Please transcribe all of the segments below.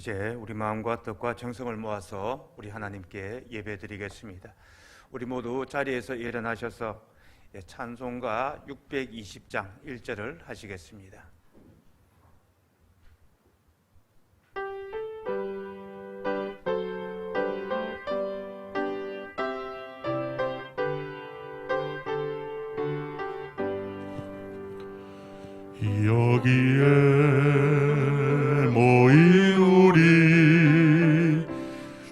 이제 우리 마음과 뜻과 정성을 모아서 우리 하나님께 예배드리겠습니다. 우리 모두 자리에서 일어나셔서 찬송가 620장 1절을 하시겠습니다. 여기에 모인 우리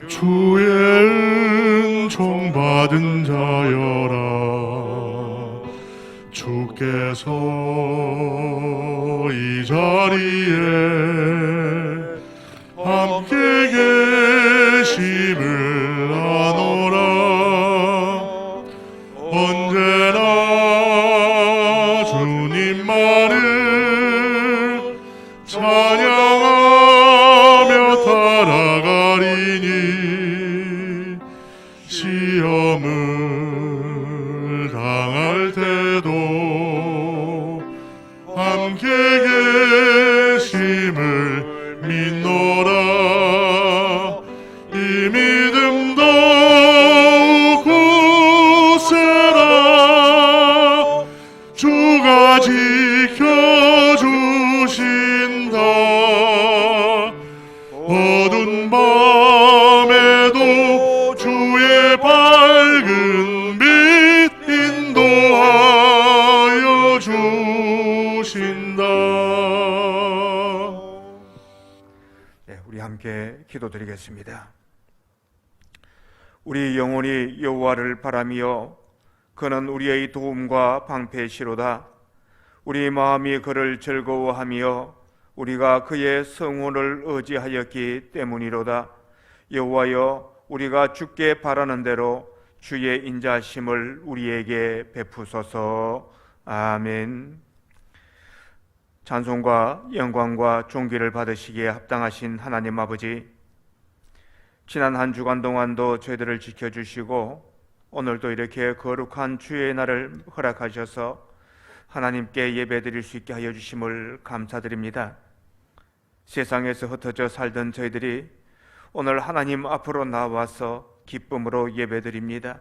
주의 은총 받은 자여라. 주께서 이 자리에 함께 계심을 아노라. 언제나 주님만을 찬양하며 따라가리니 시험을 당할 때도 함께 계심을 믿노라. 이 믿음 더욱 굳세라. 주가 지켜주신다. 어두운 밤에도 주의 밝은 빛 인도하여 주신다. 우리 함께 기도드리겠습니다. 우리 영혼이 여호와를 바라며 그는 우리의 도움과 방패시로다. 우리 마음이 그를 즐거워하며 우리가 그의 성원을 의지하였기 때문이로다. 여호와여, 우리가 주께 바라는 대로 주의 인자심을 우리에게 베푸소서. 아멘. 찬송과 영광과 존귀를 받으시기에 합당하신 하나님 아버지, 지난 한 주간 동안도 저희들을 지켜주시고 오늘도 이렇게 거룩한 주의 날을 허락하셔서 하나님께 예배드릴 수 있게 하여 주심을 감사드립니다. 세상에서 흩어져 살던 저희들이 오늘 하나님 앞으로 나와서 기쁨으로 예배드립니다.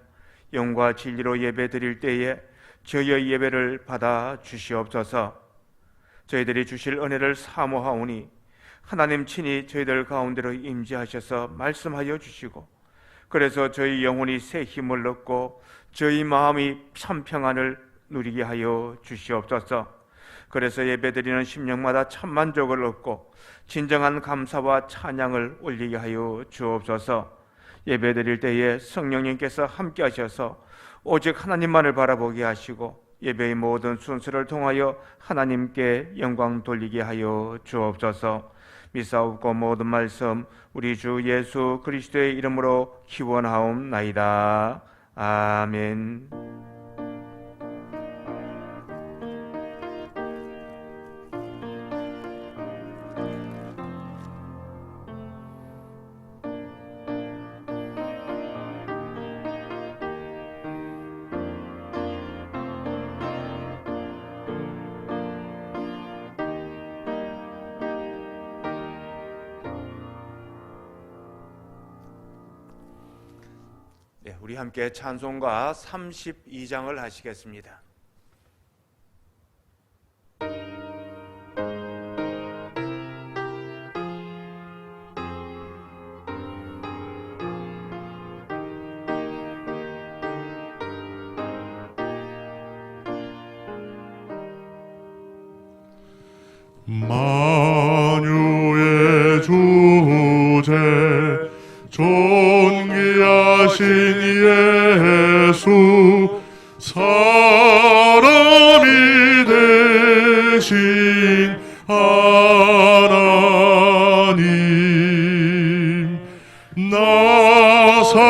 영과 진리로 예배드릴 때에 저희의 예배를 받아 주시옵소서. 저희들이 주실 은혜를 사모하오니 하나님 친히 저희들 가운데로 임재하셔서 말씀하여 주시고, 그래서 저희 영혼이 새 힘을 얻고 저희 마음이 참 평안을 누리게 하여 주시옵소서. 그래서 예배드리는 심령마다 참 만족을 얻고 진정한 감사와 찬양을 올리게 하여 주옵소서. 예배드릴 때에 성령님께서 함께 하셔서 오직 하나님만을 바라보게 하시고 예배의 모든 순서를 통하여 하나님께 영광 돌리게 하여 주옵소서. 미사옵고 모든 말씀 우리 주 예수 그리스도의 이름으로 기원하옵나이다. 아멘. 우리 함께 찬송가 32장을 하시겠습니다. 만유의 주제 존귀하신 예수, 사람이 되신 하나님, 나 사모하여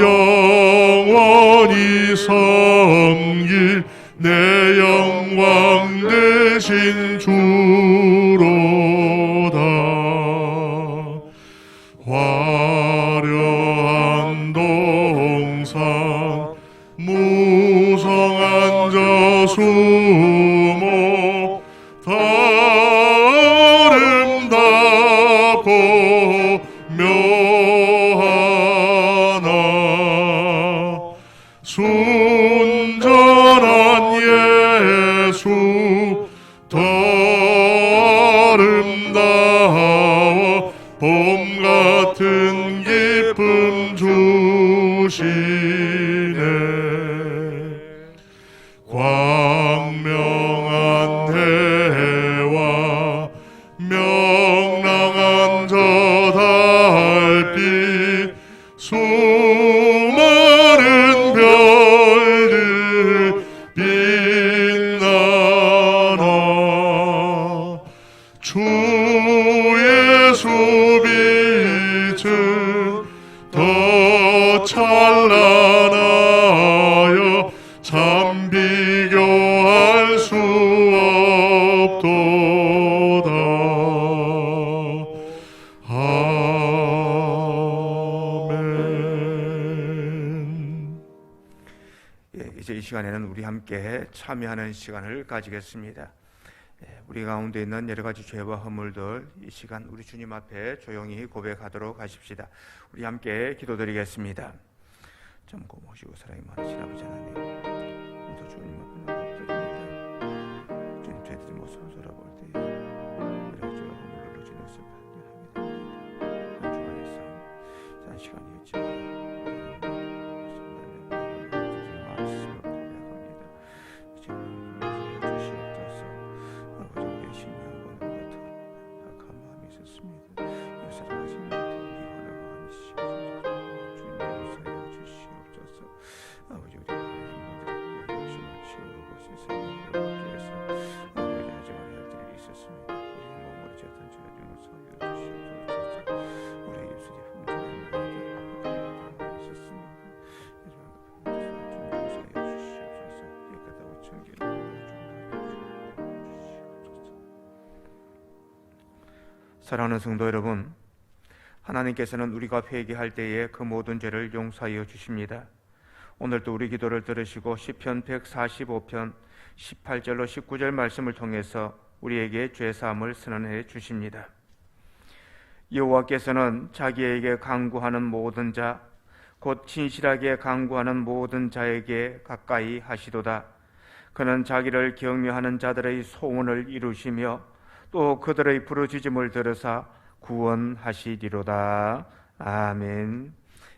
영원히 섬길 내 영광 되신 주로다. 화려한 동산 무성한 저수목 다 주 예수 빛은 더 찬란하여 참 비교할 수 없도다. 아멘. 이제 이 시간에는 우리 함께 참여하는 시간을 가지겠습니다. 우리 가운데 있는 여러 가지 죄와 허물들 이 시간 우리 주님 앞에 조용히 고백하도록 하십시다. 우리 함께 기도드리겠습니다. 젊고 모시고 사랑이 많으신 아버지 하나님, 오늘 주님 앞에 나아갑니다. 주님 저희들이 모습을 돌아볼 때에 여러 가지 죄와 허물로 지는 것을 반면합니다. 한 주간의 삶, 한 시간이었지만 말씀을 고백합니다. 지금 주시옵소서. 아버지 우리의 신령과 같은 악한 마음이 있었습니다. 요새를 하지 못해 미워하는 마음이 있으시옵소서. 주님 용서하여 주시옵소서. 아버지 우리 하나님들의 욕심을 채우고 세상을 이롭게 해서 아버지 하지 말아야 할 일이 있었습니다. 우리 몸으로 지었던 죄를 용서하여 주시옵소서. 우리 입술이 흠잡는 말들 악한 있었습니다. 사랑하는 성도 여러분, 하나님께서는 우리가 회개할 때에 그 모든 죄를 용서하여 주십니다. 오늘도 우리 기도를 들으시고 시편 145편 18절로 19절 말씀을 통해서 우리에게 죄사함을 선언해 주십니다. 여호와께서는 자기에게 간구하는 모든 자, 곧 진실하게 간구하는 모든 자에게 가까이 하시도다. 그는 자기를 경외하는 자들의 소원을 이루시며 또 그들의 부르짖음을 들으사 구원하시리로다. 아멘.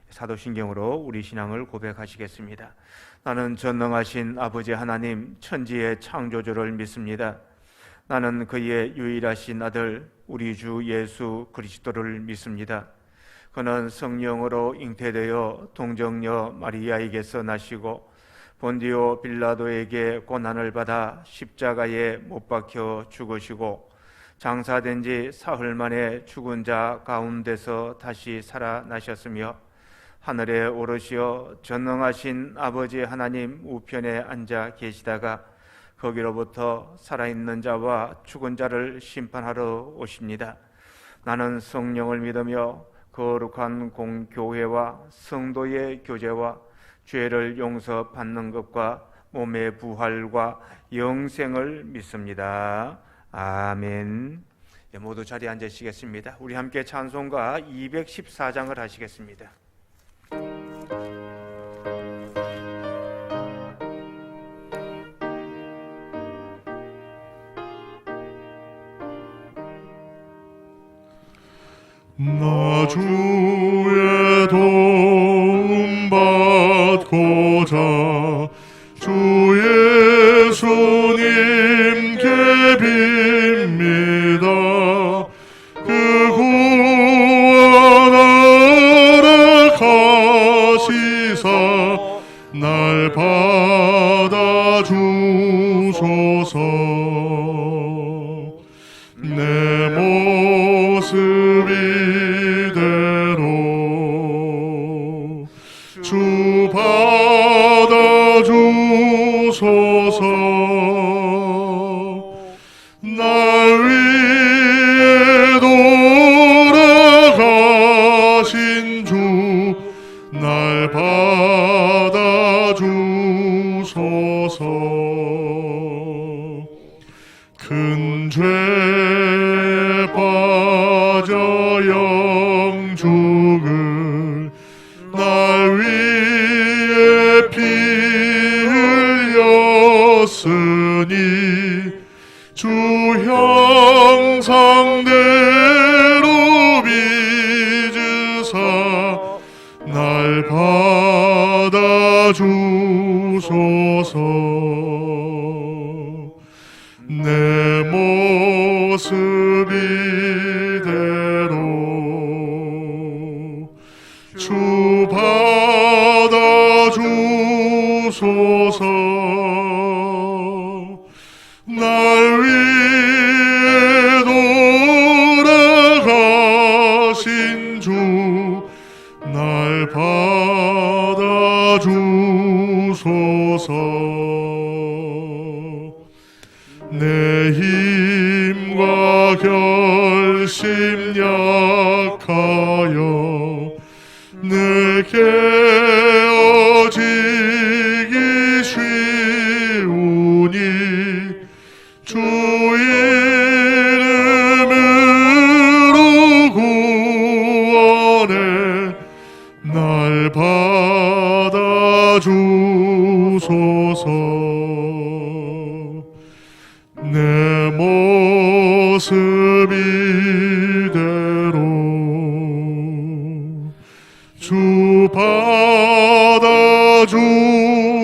사도신경으로 우리 신앙을 고백하시겠습니다. 나는 전능하신 아버지 하나님 천지의 창조주를 믿습니다. 나는 그의 유일하신 아들 우리 주 예수 그리스도를 믿습니다. 그는 성령으로 잉태되어 동정녀 마리아에게서 나시고 본디오 빌라도에게 고난을 받아 십자가에 못 박혀 죽으시고 장사된 지 사흘 만에 죽은 자 가운데서 다시 살아나셨으며 하늘에 오르시어 전능하신 아버지 하나님 우편에 앉아 계시다가 거기로부터 살아있는 자와 죽은 자를 심판하러 오십니다. 나는 성령을 믿으며 거룩한 공교회와 성도의 교제와 죄를 용서받는 것과 몸의 부활과 영생을 믿습니다. 아멘. 모두 자리에 앉으시겠습니다. 우리 함께 찬송가 214장을 하시겠습니다. 나 주의 도움 받고자 주 예수님께 빕니다. 그 구원하라 가시사 날 받아주소서. 내 모습 이대로 주 받아주소서. 날 위해 돌아가신 주 날 받아주소서. 큰 죄에 빠져 영죽을 날 위해 피 흘렸으니 주 형상대로 빚으사 날 받아주소서. 내 모습 이대로 주 받아주소서. 날 위해 결심 약하여 내게 어지기 쉬우니 주 이름으로 구원해 날 받아주소서. 내 모습 이대로 주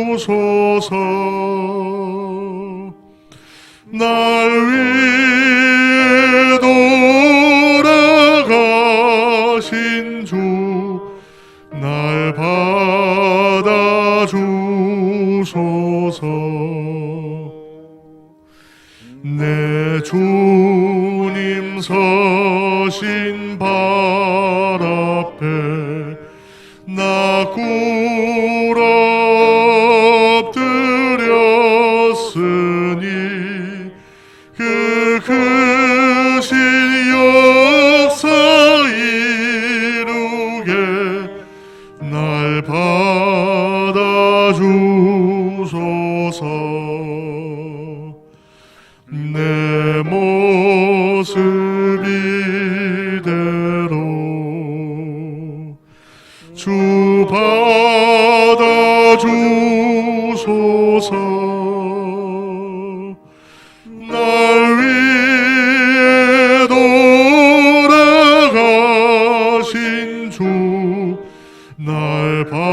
받아주소서. 날 위해 돌아가신 주 날 받아주소서. 내 주님 서신 발 앞에 나 꿇어 엎드렸으니 그 크신 역사 이루게 날 받아주소서. 내 모습 이대로 주 받아주소서. 날 위해 돌아가신 주 날 받아주소서.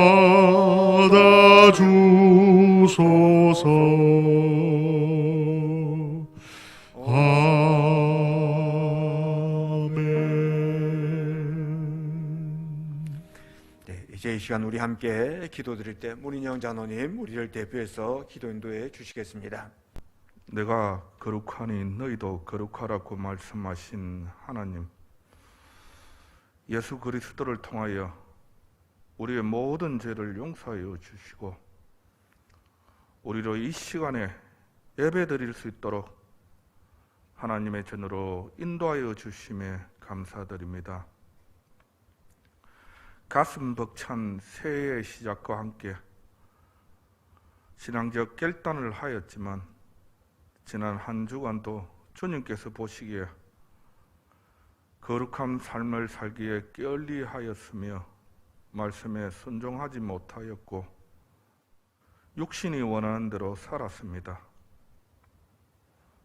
네, 이제 이 시간 우리 함께 기도드릴 때 문인영 장로님 우리를 대표해서 기도 인도해 주시겠습니다. 내가 거룩하니 너희도 거룩하라고 말씀하신 하나님, 예수 그리스도를 통하여 우리의 모든 죄를 용서하여 주시고 우리로 이 시간에 예배드릴 수 있도록 하나님의 전으로 인도하여 주심에 감사드립니다. 가슴 벅찬 새해의 시작과 함께 신앙적 결단을 하였지만 지난 한 주간도 주님께서 보시기에 거룩한 삶을 살기에 게을리하였으며 말씀에 순종하지 못하였고 육신이 원하는 대로 살았습니다.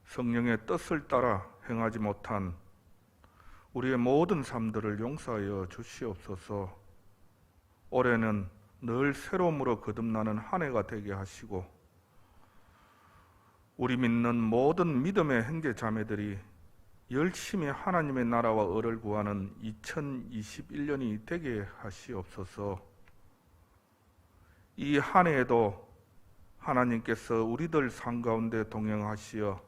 성령의 뜻을 따라 행하지 못한 우리의 모든 삶들을 용서하여 주시옵소서. 올해는 늘 새로움으로 거듭나는 한 해가 되게 하시고 우리 믿는 모든 믿음의 형제 자매들이 열심히 하나님의 나라와 의를 구하는 2021년이 되게 하시옵소서. 이 한 해에도 하나님께서 우리들 삶 가운데 동행하시어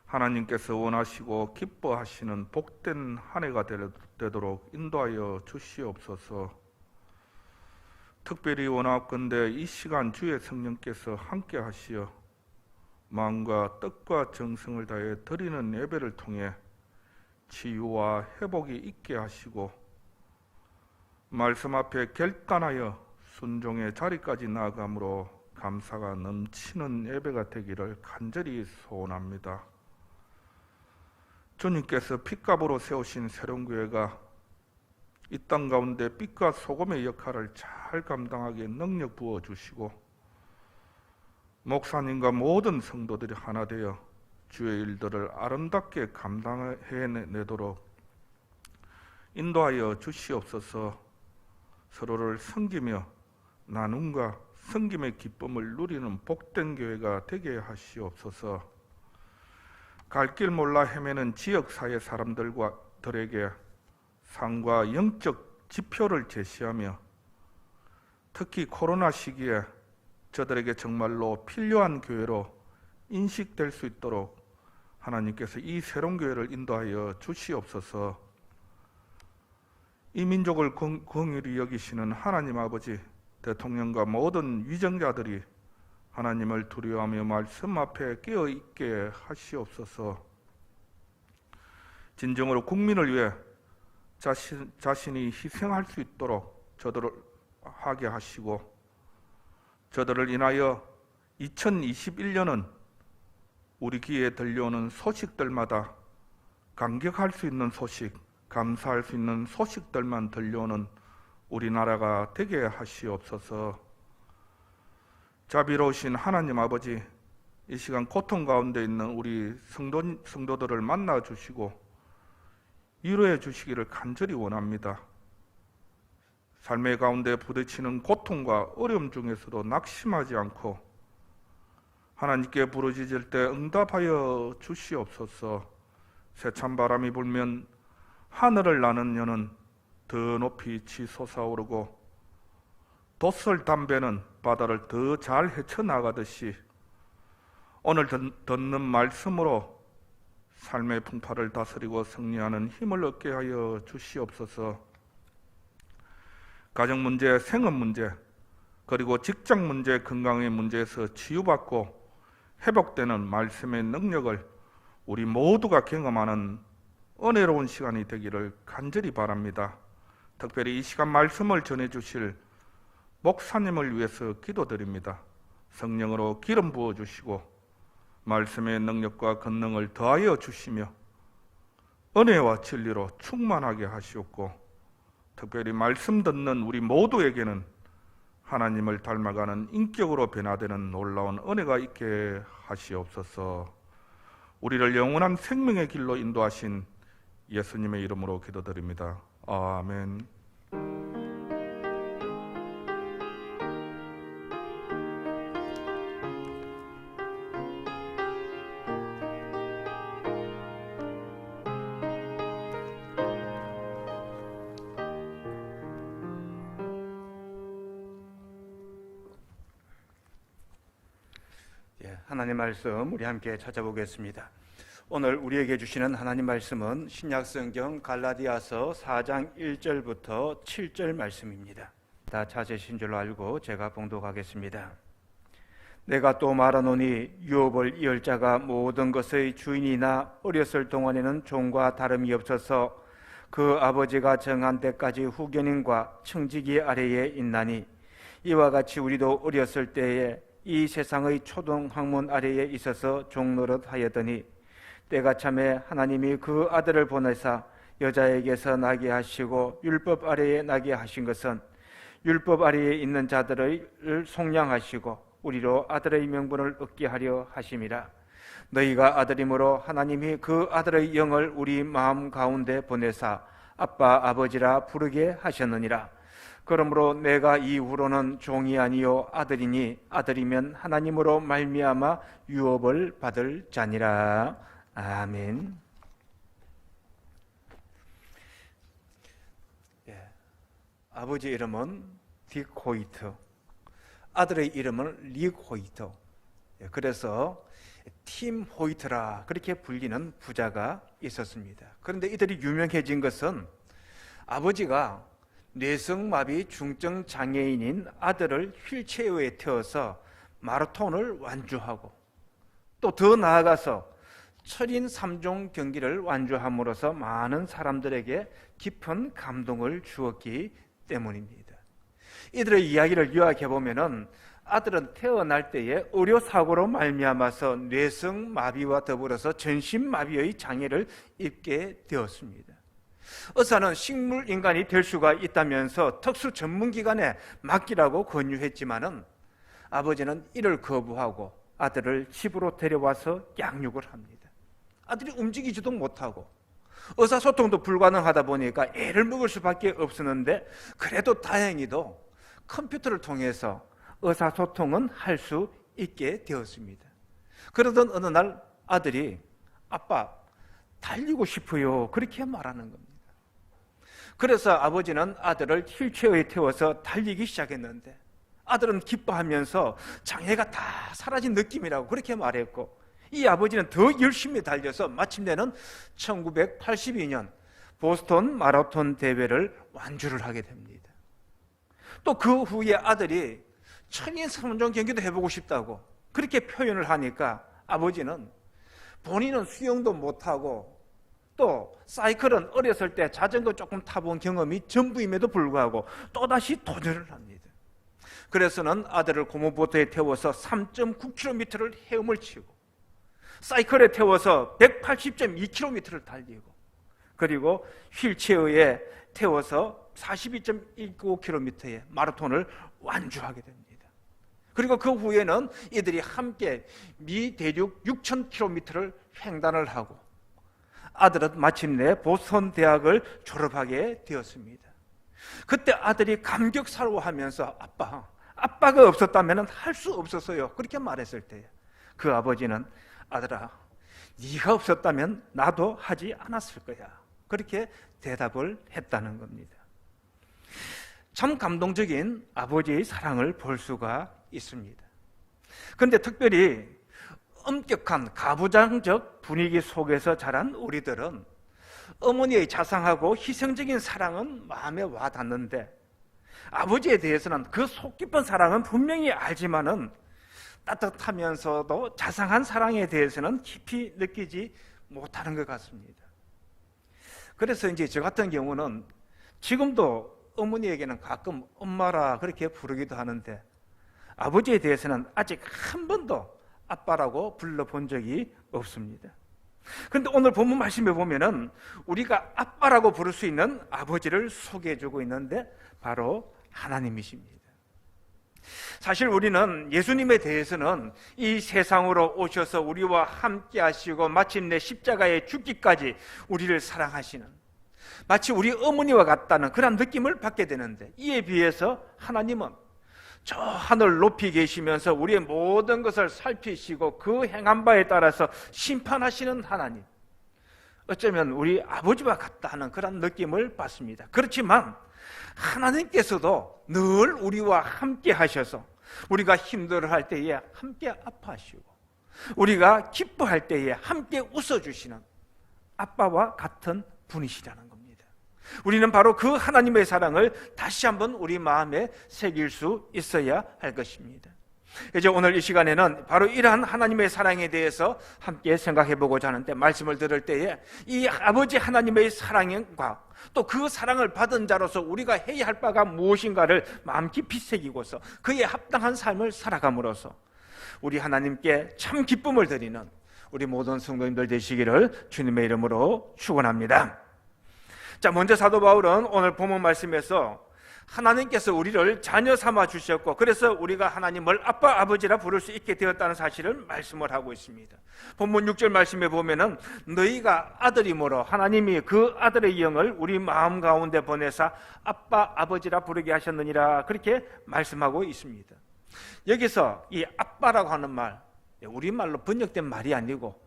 하나님께서 원하시고 기뻐하시는 복된 한 해가 되도록 인도하여 주시옵소서. 특별히 원하건대 이 시간 주의 성령께서 함께 하시어 마음과 뜻과 정성을 다해 드리는 예배를 통해 치유와 회복이 있게 하시고 말씀 앞에 결단하여 순종의 자리까지 나아감으로 감사가 넘치는 예배가 되기를 간절히 소원합니다. 주님께서 핏값으로 세우신 새로운 교회가 이 땅 가운데 빛과 소금의 역할을 잘 감당하게 능력 부어주시고 목사님과 모든 성도들이 하나 되어 주의 일들을 아름답게 감당해내도록 인도하여 주시옵소서. 서로를 섬기며 나눔과 섬김의 기쁨을 누리는 복된 교회가 되게 하시옵소서. 갈 길 몰라 헤매는 지역사회 사람들에게 삶과 영적 지표를 제시하며 특히 코로나 시기에 저들에게 정말로 필요한 교회로 인식될 수 있도록 하나님께서 이 새로운 교회를 인도하여 주시옵소서. 이 민족을 긍휼히 여기시는 하나님 아버지, 대통령과 모든 위정자들이 하나님을 두려워하며 말씀 앞에 깨어있게 하시옵소서. 진정으로 국민을 위해 자신이 희생할 수 있도록 저들을 하게 하시고, 저들을 인하여 2021년은 우리 귀에 들려오는 소식들마다 감격할 수 있는 소식, 감사할 수 있는 소식들만 들려오는 우리나라가 되게 하시옵소서. 자비로우신 하나님 아버지, 이 시간 고통 가운데 있는 우리 성도들을 만나 주시고 위로해 주시기를 간절히 원합니다. 삶의 가운데 부딪히는 고통과 어려움 중에서도 낙심하지 않고 하나님께 부르짖을 때 응답하여 주시옵소서. 세찬 바람이 불면 하늘을 나는 여는 더 높이 치솟아오르고 돛을 담배는 바다를 더 잘 헤쳐나가듯이 오늘 듣는 말씀으로 삶의 풍파를 다스리고 승리하는 힘을 얻게 하여 주시옵소서. 가정 문제, 생업 문제, 그리고 직장 문제, 건강의 문제에서 치유받고 회복되는 말씀의 능력을 우리 모두가 경험하는 은혜로운 시간이 되기를 간절히 바랍니다. 특별히 이 시간 말씀을 전해주실 목사님을 위해서 기도드립니다. 성령으로 기름 부어주시고 말씀의 능력과 권능을 더하여 주시며 은혜와 진리로 충만하게 하시옵고, 특별히 말씀 듣는 우리 모두에게는 하나님을 닮아가는 인격으로 변화되는 놀라운 은혜가 있게 하시옵소서. 우리를 영원한 생명의 길로 인도하신 예수님의 이름으로 기도드립니다. 아멘. 하나님 말씀 우리 함께 찾아보겠습니다. 오늘 우리에게 주시는 하나님 말씀은 신약성경 갈라디아서 4장 1절부터 7절 말씀입니다. 다 찾으신 줄로 알고 제가 봉독하겠습니다. 내가 또 말하노니 유업을 이을 자가 모든 것의 주인이나 어렸을 동안에는 종과 다름이 없어서 그 아버지가 정한 때까지 후견인과 청지기 아래에 있나니, 이와 같이 우리도 어렸을 때에 이 세상의 초동학문 아래에 있어서 종노릇 하였더니, 때가 참에 하나님이 그 아들을 보내사 여자에게서 나게 하시고 율법 아래에 나게 하신 것은 율법 아래에 있는 자들을 속량하시고 우리로 아들의 명분을 얻게 하려 하심이라. 너희가 아들이므로 하나님이 그 아들의 영을 우리 마음 가운데 보내사 아빠 아버지라 부르게 하셨느니라. 그러므로 내가 이후로는 종이 아니요 아들이니 아들이면 하나님으로 말미암아 유업을 받을 자니라. 아멘. 아버지 이름은 딕 호이트, 아들의 이름은 릭 호이트. 그래서 팀 호이트라 그렇게 불리는 부자가 있었습니다. 그런데 이들이 유명해진 것은 아버지가 뇌성마비 중증 장애인인 아들을 휠체어에 태워서 마라톤을 완주하고, 또 더 나아가서 철인 3종 경기를 완주함으로써 많은 사람들에게 깊은 감동을 주었기 때문입니다. 이들의 이야기를 요약해 보면은 아들은 태어날 때에 의료사고로 말미암아서 뇌성마비와 더불어서 전신마비의 장애를 입게 되었습니다. 의사는 식물인간이 될 수가 있다면서 특수 전문기관에 맡기라고 권유했지만은 아버지는 이를 거부하고 아들을 집으로 데려와서 양육을 합니다. 아들이 움직이지도 못하고 의사소통도 불가능하다 보니까 애를 먹을 수밖에 없었는데, 그래도 다행히도 컴퓨터를 통해서 의사소통은 할 수 있게 되었습니다. 그러던 어느 날 아들이 아빠 달리고 싶어요 그렇게 말하는 겁니다. 그래서 아버지는 아들을 휠체어에 태워서 달리기 시작했는데 아들은 기뻐하면서 장애가 다 사라진 느낌이라고 그렇게 말했고, 이 아버지는 더 열심히 달려서 마침내는 1982년 보스턴 마라톤 대회를 완주를 하게 됩니다. 또 그 후에 아들이 천인 3종 경기도 해보고 싶다고 그렇게 표현을 하니까 아버지는 본인은 수영도 못하고 또 사이클은 어렸을 때 자전거 조금 타본 경험이 전부임에도 불구하고 또다시 도전을 합니다. 그래서는 아들을 고무보트에 태워서 3.9km를 헤엄을 치고 사이클에 태워서 180.2km를 달리고 그리고 휠체어에 태워서 42.19km의 마라톤을 완주하게 됩니다. 그리고 그 후에는 이들이 함께 미 대륙 6,000km를 횡단을 하고 아들은 마침내 보스턴 대학을 졸업하게 되었습니다. 그때 아들이 감격스러워하면서 아빠가 없었다면 할 수 없었어요, 그렇게 말했을 때 그 아버지는 아들아, 네가 없었다면 나도 하지 않았을 거야, 그렇게 대답을 했다는 겁니다. 참 감동적인 아버지의 사랑을 볼 수가 있습니다. 그런데 특별히 엄격한 가부장적 분위기 속에서 자란 우리들은 어머니의 자상하고 희생적인 사랑은 마음에 와닿는데 아버지에 대해서는 그 속 깊은 사랑은 분명히 알지만은 따뜻하면서도 자상한 사랑에 대해서는 깊이 느끼지 못하는 것 같습니다. 그래서 이제 저 같은 경우는 지금도 어머니에게는 가끔 엄마라 그렇게 부르기도 하는데 아버지에 대해서는 아직 한 번도 아빠라고 불러본 적이 없습니다. 그런데 오늘 본문 말씀에 보면은 우리가 아빠라고 부를 수 있는 아버지를 소개해주고 있는데 바로 하나님이십니다. 사실 우리는 예수님에 대해서는 이 세상으로 오셔서 우리와 함께 하시고 마침내 십자가에 죽기까지 우리를 사랑하시는 마치 우리 어머니와 같다는 그런 느낌을 받게 되는데 이에 비해서 하나님은 저 하늘 높이 계시면서 우리의 모든 것을 살피시고 그 행한 바에 따라서 심판하시는 하나님, 어쩌면 우리 아버지와 같다는 그런 느낌을 받습니다. 그렇지만 하나님께서도 늘 우리와 함께 하셔서 우리가 힘들어할 때에 함께 아파하시고 우리가 기뻐할 때에 함께 웃어주시는 아빠와 같은 분이시라는 겁니다. 우리는 바로 그 하나님의 사랑을 다시 한번 우리 마음에 새길 수 있어야 할 것입니다. 이제 오늘 이 시간에는 바로 이러한 하나님의 사랑에 대해서 함께 생각해 보고자 하는데, 말씀을 들을 때에 이 아버지 하나님의 사랑과 또 그 사랑을 받은 자로서 우리가 해야 할 바가 무엇인가를 마음 깊이 새기고서 그에 합당한 삶을 살아감으로써 우리 하나님께 참 기쁨을 드리는 우리 모든 성도님들 되시기를 주님의 이름으로 축원합니다. 자, 먼저 사도 바울은 오늘 본문 말씀에서 하나님께서 우리를 자녀 삼아 주셨고 그래서 우리가 하나님을 아빠 아버지라 부를 수 있게 되었다는 사실을 말씀을 하고 있습니다. 본문 6절 말씀에 보면은 너희가 아들이므로 하나님이 그 아들의 영을 우리 마음 가운데 보내사 아빠 아버지라 부르게 하셨느니라, 그렇게 말씀하고 있습니다. 여기서 이 아빠라고 하는 말, 우리말로 번역된 말이 아니고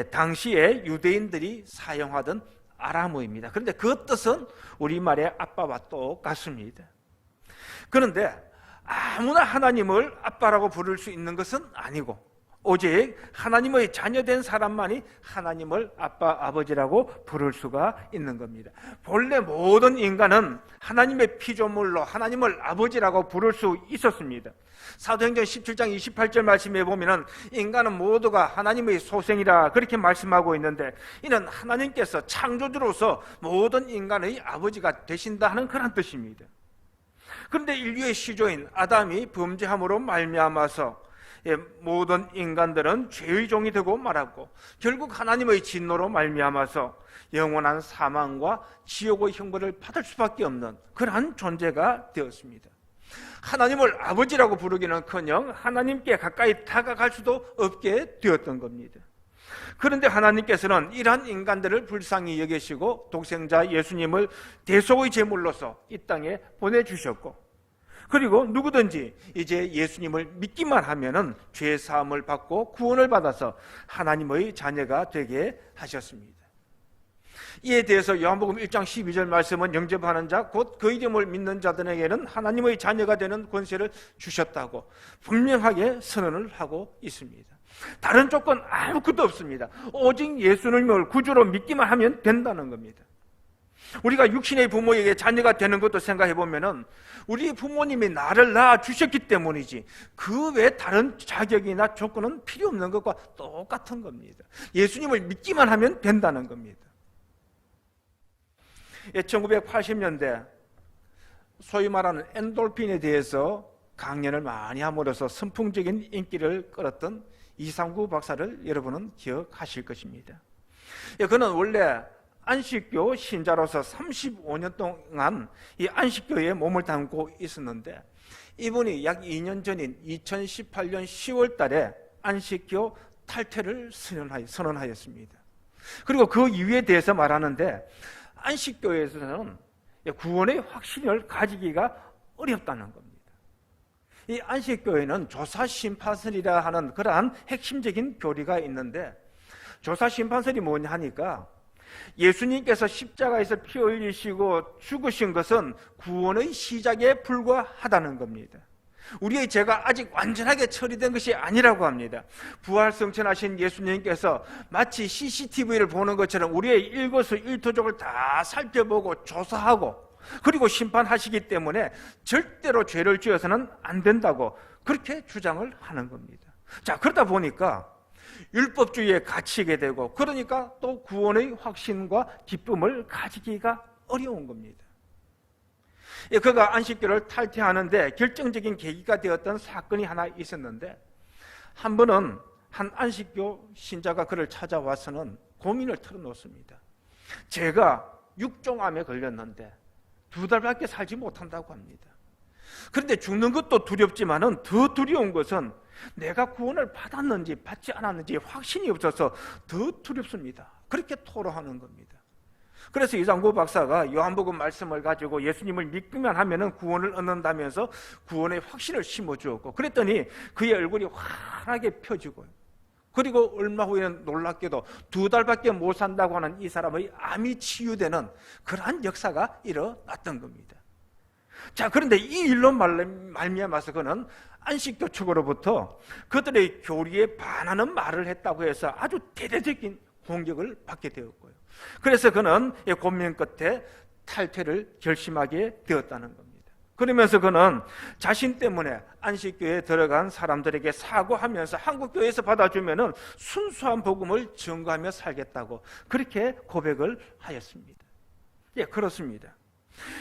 당시에 유대인들이 사용하던 아람어입니다. 그런데 그 뜻은 우리말의 아빠와 똑같습니다. 그런데 아무나 하나님을 아빠라고 부를 수 있는 것은 아니고 오직 하나님의 자녀된 사람만이 하나님을 아빠, 아버지라고 부를 수가 있는 겁니다. 본래 모든 인간은 하나님의 피조물로 하나님을 아버지라고 부를 수 있었습니다. 사도행전 17장 28절 말씀에 보면은 인간은 모두가 하나님의 소생이라 그렇게 말씀하고 있는데, 이는 하나님께서 창조주로서 모든 인간의 아버지가 되신다 하는 그런 뜻입니다. 그런데 인류의 시조인 아담이 범죄함으로 말미암아서 모든 인간들은 죄의 종이 되고 말았고 결국 하나님의 진노로 말미암아서 영원한 사망과 지옥의 형벌을 받을 수밖에 없는 그러한 존재가 되었습니다. 하나님을 아버지라고 부르기는커녕 하나님께 가까이 다가갈 수도 없게 되었던 겁니다. 그런데 하나님께서는 이러한 인간들을 불쌍히 여기시고 독생자 예수님을 대속의 제물로서 이 땅에 보내주셨고, 그리고 누구든지 이제 예수님을 믿기만 하면은 죄 사함을 받고 구원을 받아서 하나님의 자녀가 되게 하셨습니다. 이에 대해서 요한복음 1장 12절 말씀은 영접하는 자 곧 그 이름을 믿는 자들에게는 하나님의 자녀가 되는 권세를 주셨다고 분명하게 선언을 하고 있습니다. 다른 조건 아무것도 없습니다. 오직 예수님을 구주로 믿기만 하면 된다는 겁니다. 우리가 육신의 부모에게 자녀가 되는 것도 생각해 보면은 우리 부모님이 나를 낳아 주셨기 때문이지 그 외에 다른 자격이나 조건은 필요 없는 것과 똑같은 겁니다. 예수님을 믿기만 하면 된다는 겁니다. 1980년대 소위 말하는 엔돌핀에 대해서 강연을 많이 함으로써 선풍적인 인기를 끌었던 이상구 박사를 여러분은 기억하실 것입니다. 그는 원래 안식교 신자로서 35년 동안 이 안식교에 몸을 담고 있었는데, 이분이 약 2년 전인 2018년 10월 달에 안식교 탈퇴를 선언하였습니다. 그리고 그 이유에 대해서 말하는데, 안식교에서는 구원의 확신을 가지기가 어렵다는 겁니다. 이 안식교에는 조사심판설이라 하는 그러한 핵심적인 교리가 있는데, 조사심판설이 뭐냐 하니까, 예수님께서 십자가에서 피 흘리시고 죽으신 것은 구원의 시작에 불과하다는 겁니다. 우리의 죄가 아직 완전하게 처리된 것이 아니라고 합니다. 부활승천하신 예수님께서 마치 CCTV를 보는 것처럼 우리의 일거수일투족을 다 살펴보고 조사하고 그리고 심판하시기 때문에 절대로 죄를 지어서는 안 된다고 그렇게 주장을 하는 겁니다. 자, 그러다 보니까 율법주의에 갇히게 되고, 그러니까 또 구원의 확신과 기쁨을 가지기가 어려운 겁니다. 그가 안식교를 탈퇴하는데 결정적인 계기가 되었던 사건이 하나 있었는데, 한 번은 한 안식교 신자가 그를 찾아와서는 고민을 털어놓습니다. 제가 육종암에 걸렸는데 2달밖에 살지 못한다고 합니다. 그런데 죽는 것도 두렵지만은 더 두려운 것은 내가 구원을 받았는지 받지 않았는지 확신이 없어서 더 두렵습니다. 그렇게 토로하는 겁니다. 그래서 이상구 박사가 요한복음 말씀을 가지고 예수님을 믿기만 하면은 구원을 얻는다면서 구원의 확신을 심어주었고, 그랬더니 그의 얼굴이 환하게 펴지고요. 그리고 얼마 후에는 놀랍게도 2달밖에 못 산다고 하는 이 사람의 암이 치유되는 그러한 역사가 일어났던 겁니다. 자, 그런데 이 일로 말미암아서 그는 안식교 측으로부터 그들의 교리에 반하는 말을 했다고 해서 아주 대대적인 공격을 받게 되었고요. 그래서 그는 고민 끝에 탈퇴를 결심하게 되었다는 겁니다. 그러면서 그는 자신 때문에 안식교에 들어간 사람들에게 사과하면서 한국교회에서 받아주면은 순수한 복음을 증거하며 살겠다고 그렇게 고백을 하였습니다. 예, 그렇습니다.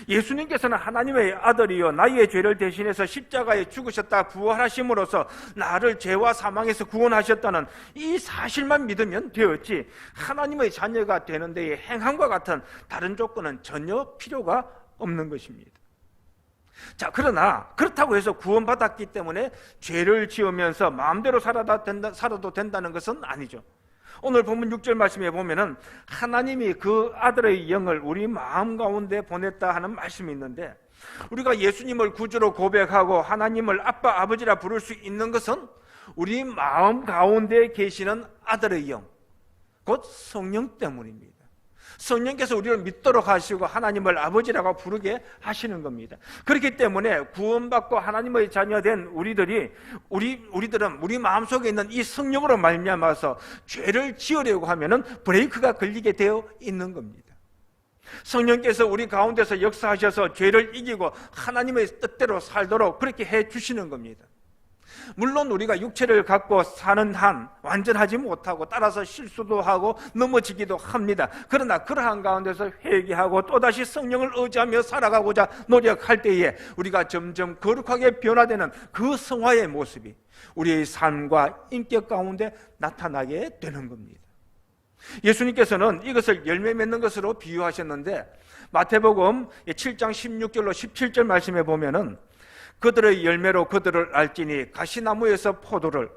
예수님께서는 하나님의 아들이요 나의 죄를 대신해서 십자가에 죽으셨다 부활하심으로써 나를 죄와 사망에서 구원하셨다는 이 사실만 믿으면 되었지, 하나님의 자녀가 되는 데에 행함과 같은 다른 조건은 전혀 필요가 없는 것입니다. 자, 그러나 그렇다고 해서 구원받았기 때문에 죄를 지으면서 마음대로 살아도 된다는 것은 아니죠. 오늘 본문 6절 말씀에 보면은 하나님이 그 아들의 영을 우리 마음 가운데 보냈다 하는 말씀이 있는데, 우리가 예수님을 구주로 고백하고 하나님을 아빠 아버지라 부를 수 있는 것은 우리 마음 가운데 계시는 아들의 영, 곧 성령 때문입니다. 성령께서 우리를 믿도록 하시고 하나님을 아버지라고 부르게 하시는 겁니다. 그렇기 때문에 구원받고 하나님의 자녀된 우리들은 우리 마음속에 있는 이 성령으로 말미암아서 죄를 지으려고 하면은 브레이크가 걸리게 되어 있는 겁니다. 성령께서 우리 가운데서 역사하셔서 죄를 이기고 하나님의 뜻대로 살도록 그렇게 해 주시는 겁니다. 물론 우리가 육체를 갖고 사는 한 완전하지 못하고 따라서 실수도 하고 넘어지기도 합니다. 그러나 그러한 가운데서 회개하고 또다시 성령을 의지하며 살아가고자 노력할 때에 우리가 점점 거룩하게 변화되는 그 성화의 모습이 우리의 삶과 인격 가운데 나타나게 되는 겁니다. 예수님께서는 이것을 열매 맺는 것으로 비유하셨는데, 마태복음 7장 16절로 17절 말씀에 보면은 그들의 열매로 그들을 알지니 가시나무에서 포도를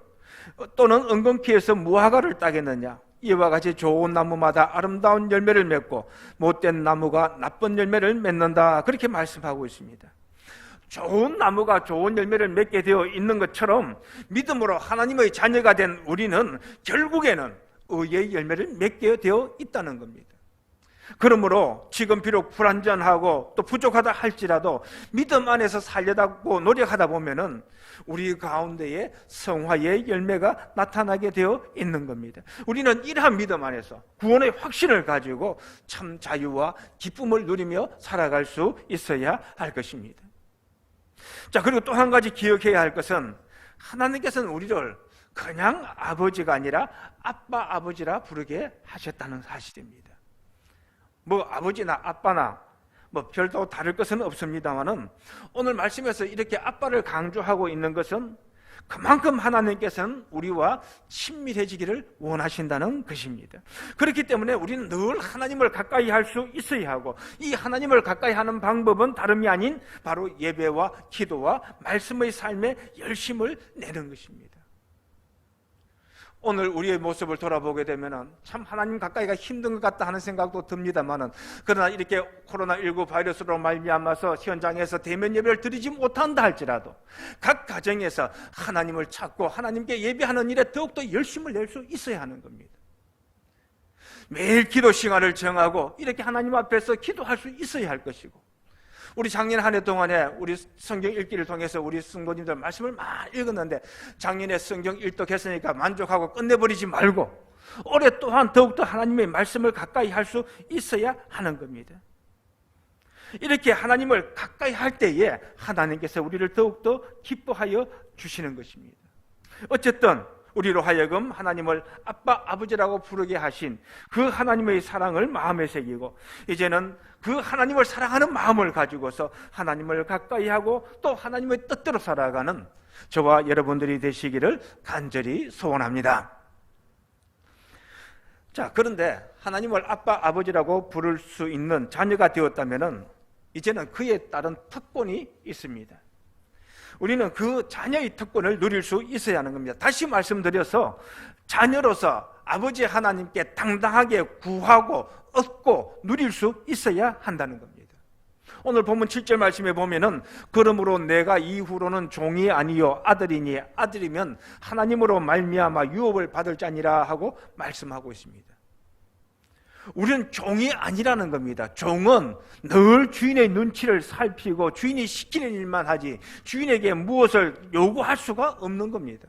또는 은근키에서 무화과를 따겠느냐, 이와 같이 좋은 나무마다 아름다운 열매를 맺고 못된 나무가 나쁜 열매를 맺는다, 그렇게 말씀하고 있습니다. 좋은 나무가 좋은 열매를 맺게 되어 있는 것처럼 믿음으로 하나님의 자녀가 된 우리는 결국에는 의의 열매를 맺게 되어 있다는 겁니다. 그러므로 지금 비록 불완전하고 또 부족하다 할지라도 믿음 안에서 살려다고 노력하다 보면은 우리 가운데에 성화의 열매가 나타나게 되어 있는 겁니다. 우리는 이러한 믿음 안에서 구원의 확신을 가지고 참 자유와 기쁨을 누리며 살아갈 수 있어야 할 것입니다. 자, 그리고 또 한 가지 기억해야 할 것은 하나님께서는 우리를 그냥 아버지가 아니라 아빠 아버지라 부르게 하셨다는 사실입니다. 뭐 아버지나 아빠나 뭐 별도 다를 것은 없습니다만은 오늘 말씀에서 이렇게 아빠를 강조하고 있는 것은 그만큼 하나님께서는 우리와 친밀해지기를 원하신다는 것입니다. 그렇기 때문에 우리는 늘 하나님을 가까이 할 수 있어야 하고, 이 하나님을 가까이 하는 방법은 다름이 아닌 바로 예배와 기도와 말씀의 삶에 열심을 내는 것입니다. 오늘 우리의 모습을 돌아보게 되면 참 하나님 가까이가 힘든 것 같다 하는 생각도 듭니다만은, 그러나 이렇게 코로나19 바이러스로 말미암아서 현장에서 대면 예배를 드리지 못한다 할지라도 각 가정에서 하나님을 찾고 하나님께 예배하는 일에 더욱더 열심을 낼 수 있어야 하는 겁니다. 매일 기도 시간을 정하고 이렇게 하나님 앞에서 기도할 수 있어야 할 것이고, 우리 작년 한 해 동안에 우리 성경 읽기를 통해서 우리 성도님들 말씀을 많이 읽었는데, 작년에 성경 일독했으니까 만족하고 끝내버리지 말고 올해 또한 더욱더 하나님의 말씀을 가까이 할 수 있어야 하는 겁니다. 이렇게 하나님을 가까이 할 때에 하나님께서 우리를 더욱더 기뻐하여 주시는 것입니다. 어쨌든 우리로 하여금 하나님을 아빠, 아버지라고 부르게 하신 그 하나님의 사랑을 마음에 새기고, 이제는 그 하나님을 사랑하는 마음을 가지고서 하나님을 가까이 하고 또 하나님의 뜻대로 살아가는 저와 여러분들이 되시기를 간절히 소원합니다. 자, 그런데 하나님을 아빠, 아버지라고 부를 수 있는 자녀가 되었다면 이제는 그에 따른 특권이 있습니다. 우리는 그 자녀의 특권을 누릴 수 있어야 하는 겁니다. 다시 말씀드려서 자녀로서 아버지 하나님께 당당하게 구하고 얻고 누릴 수 있어야 한다는 겁니다. 오늘 본문 7절 말씀에 보면은 그러므로 내가 이후로는 종이 아니요 아들이니 아들이면 하나님으로 말미암아 유업을 받을 자니라 하고 말씀하고 있습니다. 우리는 종이 아니라는 겁니다. 종은 늘 주인의 눈치를 살피고 주인이 시키는 일만 하지 주인에게 무엇을 요구할 수가 없는 겁니다.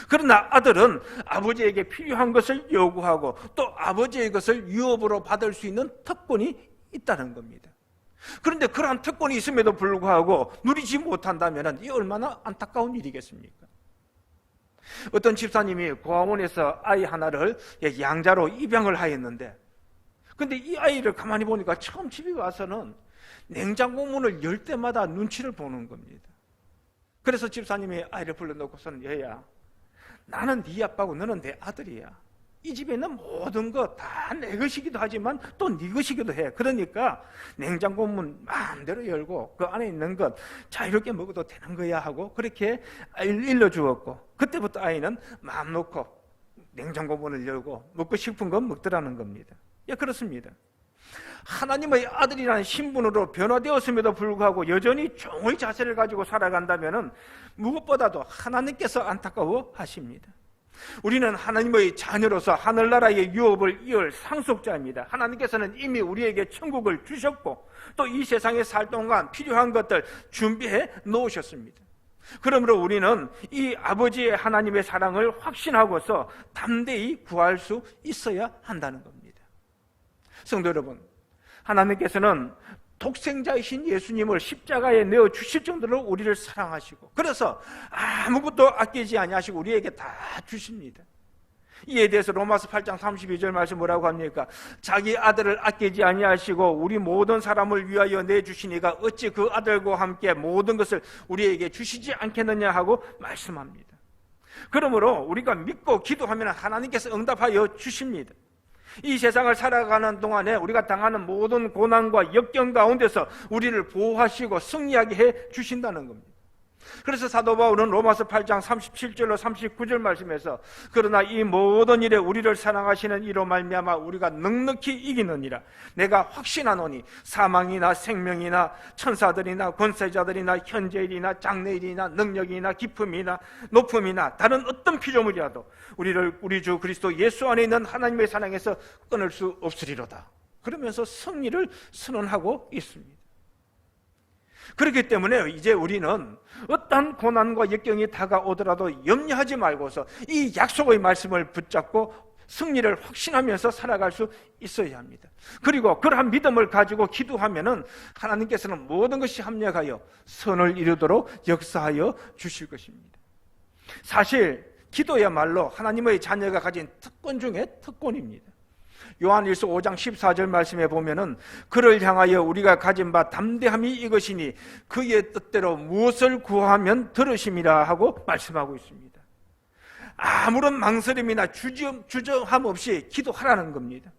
그러나 아들은 아버지에게 필요한 것을 요구하고 또 아버지의 것을 유업으로 받을 수 있는 특권이 있다는 겁니다. 그런데 그러한 특권이 있음에도 불구하고 누리지 못한다면 이 얼마나 안타까운 일이겠습니까? 어떤 집사님이 고아원에서 아이 하나를 양자로 입양을 하였는데, 근데 이 아이를 가만히 보니까 처음 집에 와서는 냉장고 문을 열 때마다 눈치를 보는 겁니다. 그래서 집사님이 아이를 불러놓고서는, 얘야, 나는 네 아빠고 너는 내 아들이야. 이 집에 있는 모든 것 다 내 것이기도 하지만 또 네 것이기도 해. 그러니까 냉장고 문 마음대로 열고 그 안에 있는 것 자유롭게 먹어도 되는 거야 하고 그렇게 일러주었고, 그때부터 아이는 마음 놓고 냉장고 문을 열고 먹고 싶은 건 먹더라는 겁니다. 예, 그렇습니다. 하나님의 아들이라는 신분으로 변화되었음에도 불구하고 여전히 종의 자세를 가지고 살아간다면 무엇보다도 하나님께서 안타까워 하십니다. 우리는 하나님의 자녀로서 하늘나라의 유업을 이을 상속자입니다. 하나님께서는 이미 우리에게 천국을 주셨고 또 이 세상에 살 동안 필요한 것들 준비해 놓으셨습니다. 그러므로 우리는 이 아버지의 하나님의 사랑을 확신하고서 담대히 구할 수 있어야 한다는 겁니다. 성도 여러분, 하나님께서는 독생자이신 예수님을 십자가에 내어 주실 정도로 우리를 사랑하시고, 그래서 아무것도 아끼지 아니하시고 우리에게 다 주십니다. 이에 대해서 로마서 8장 32절 말씀 뭐라고 합니까? 자기 아들을 아끼지 아니하시고 우리 모든 사람을 위하여 내주시니가 어찌 그 아들과 함께 모든 것을 우리에게 주시지 않겠느냐 하고 말씀합니다. 그러므로 우리가 믿고 기도하면 하나님께서 응답하여 주십니다. 이 세상을 살아가는 동안에 우리가 당하는 모든 고난과 역경 가운데서 우리를 보호하시고 승리하게 해 주신다는 겁니다. 그래서 사도 바울은 로마서 8장 37절로 39절 말씀에서 그러나 이 모든 일에 우리를 사랑하시는 이로 말미암아 우리가 넉넉히 이기느니라. 내가 확신하노니 사망이나 생명이나 천사들이나 권세자들이나 현재일이나 장래일이나 능력이나 기품이나 높음이나 다른 어떤 피조물이라도 우리를 우리 주 그리스도 예수 안에 있는 하나님의 사랑에서 끊을 수 없으리로다. 그러면서 승리를 선언하고 있습니다. 그렇기 때문에 이제 우리는 어떠한 고난과 역경이 다가오더라도 염려하지 말고서 이 약속의 말씀을 붙잡고 승리를 확신하면서 살아갈 수 있어야 합니다. 그리고 그러한 믿음을 가지고 기도하면은 하나님께서는 모든 것이 합력하여 선을 이루도록 역사하여 주실 것입니다. 사실 기도야말로 하나님의 자녀가 가진 특권 중에 특권입니다. 요한일서 5장 14절 말씀에 보면은 그를 향하여 우리가 가진 바 담대함이 이것이니 그의 뜻대로 무엇을 구하면 들으심이라 하고 말씀하고 있습니다. 아무런 망설임이나 주저함 없이 기도하라는 겁니다.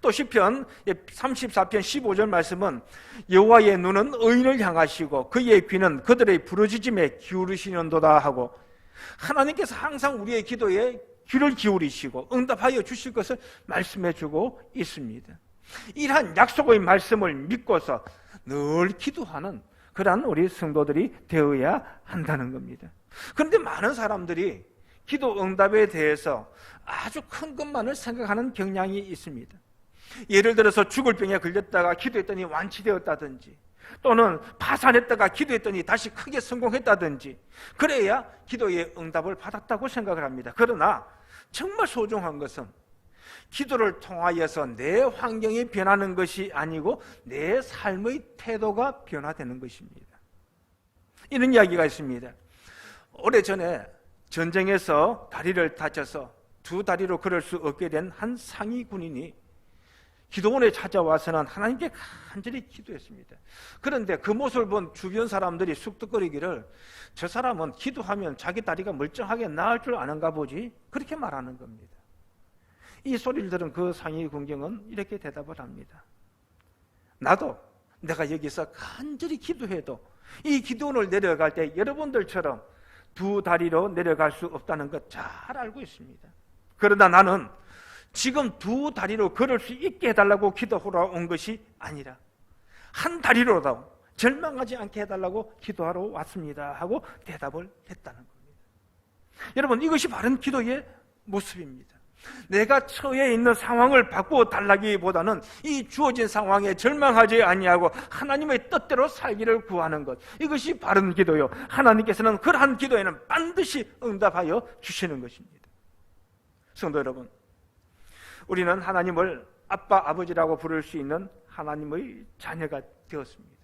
또 시편 34편 15절 말씀은 여호와의 눈은 의인을 향하시고 그의 귀는 그들의 부르짖음에 기울이시는도다 하고, 하나님께서 항상 우리의 기도에 귀를 기울이시고 응답하여 주실 것을 말씀해 주고 있습니다. 이러한 약속의 말씀을 믿고서 늘 기도하는 그러한 우리 성도들이 되어야 한다는 겁니다. 그런데 많은 사람들이 기도 응답에 대해서 아주 큰 것만을 생각하는 경향이 있습니다. 예를 들어서 죽을 병에 걸렸다가 기도했더니 완치되었다든지, 또는 파산했다가 기도했더니 다시 크게 성공했다든지, 그래야 기도의 응답을 받았다고 생각을 합니다. 그러나 정말 소중한 것은 기도를 통하여서 내 환경이 변하는 것이 아니고 내 삶의 태도가 변화되는 것입니다. 이런 이야기가 있습니다. 오래전에 전쟁에서 다리를 다쳐서 두 다리로 걸을 수 없게 된 한 상위 군인이 기도원에 찾아와서는 하나님께 간절히 기도했습니다. 그런데 그 모습을 본 주변 사람들이 쑥덕거리기를, 저 사람은 기도하면 자기 다리가 멀쩡하게 나을 줄 아는가 보지, 그렇게 말하는 겁니다. 이 소리를 들은 그 상위 군경은 이렇게 대답을 합니다. 나도 내가 여기서 간절히 기도해도 이 기도원을 내려갈 때 여러분들처럼 두 다리로 내려갈 수 없다는 것 잘 알고 있습니다. 그러나 나는 지금 두 다리로 걸을 수 있게 해달라고 기도하러 온 것이 아니라 한 다리로라도 절망하지 않게 해달라고 기도하러 왔습니다 하고 대답을 했다는 겁니다. 여러분, 이것이 바른 기도의 모습입니다. 내가 처해 있는 상황을 바꾸어 달라기보다는 이 주어진 상황에 절망하지 아니하고 하나님의 뜻대로 살기를 구하는 것, 이것이 바른 기도요, 하나님께서는 그러한 기도에는 반드시 응답하여 주시는 것입니다. 성도 여러분, 우리는 하나님을 아빠, 아버지라고 부를 수 있는 하나님의 자녀가 되었습니다.